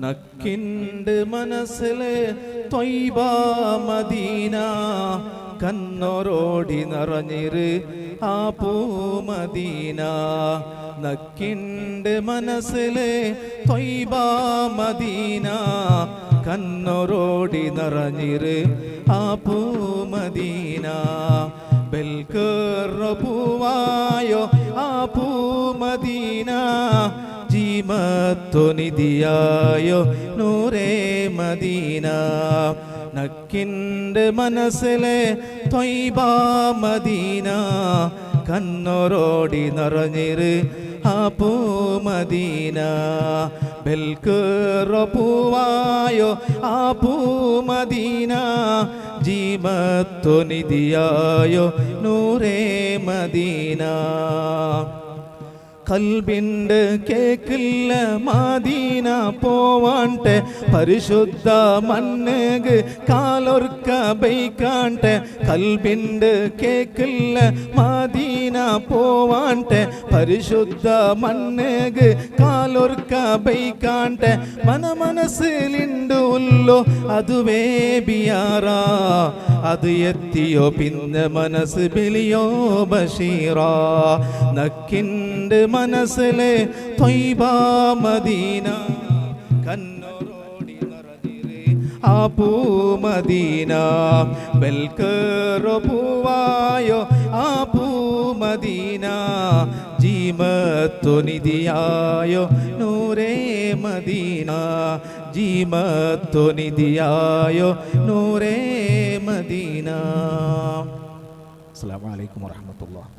നക്കിണ്ട് മനസ്സിലെ ത്വയ്ബ മദീന കണ്ണോരോടി നിറഞ്ഞിര് ആ പൂമദീന നക്കിണ്ട് മനസ്സിലെ ത്വയ്ബ മദീന കണ്ണോരോടി നിറഞ്ഞിര് ആ പൂമദീന ബൽക്കറ പൂവായോ ആ പൂമദീന ജീമത്തു നിധിയായോ നൂറേ മദീന നക്കിൻ്റെ മനസ്സിലെ ത്വയ്ബ മദീന കണ്ണോരോടി നിറഞ്ഞിര് ആ പൂമദീന ബൽക്കറ പൂവായോ ആ പൂമദീന ജീമത്തു നിധിയായോ നൂറേ മദീന കൽബിൻ്റെ കേക്കില്ല മദീന പോവാണ്ടെ പരിശുദ്ധ മണ്ണേക് കാലൊർക്ക ബൈക്കാണ്ടെ കൽബിൻ്റെ കേക്കില്ല മദീന പോവാണ്ടെ പരിശുദ്ധ മണ്ണേക് കാലൊർക്ക ബൈക്കാണ്ടെ മനസ്സിലുണ്ടല്ലോ അതുവേ ബിയാറ അത് എത്തിയോ പിന്നെ മനസ്സ് ബിലിയോ ബഷീറ നക്കിൻ്റെ മനസ്സിലെ ത്വയ്ബ മദീന കണ്ണോരോടി നിറഞ്ഞിര് ആ പൂമദീന ബൽക്കറ പൂവായോ ആ പൂമദീന ജീമത്തു നിധിയായോ നൂറേ മദീന ജീമത്തു നിധിയായോ നൂറേ മദീന. അസ്സലാമു അലൈക്കും വറഹ്മത്തുള്ളാഹി.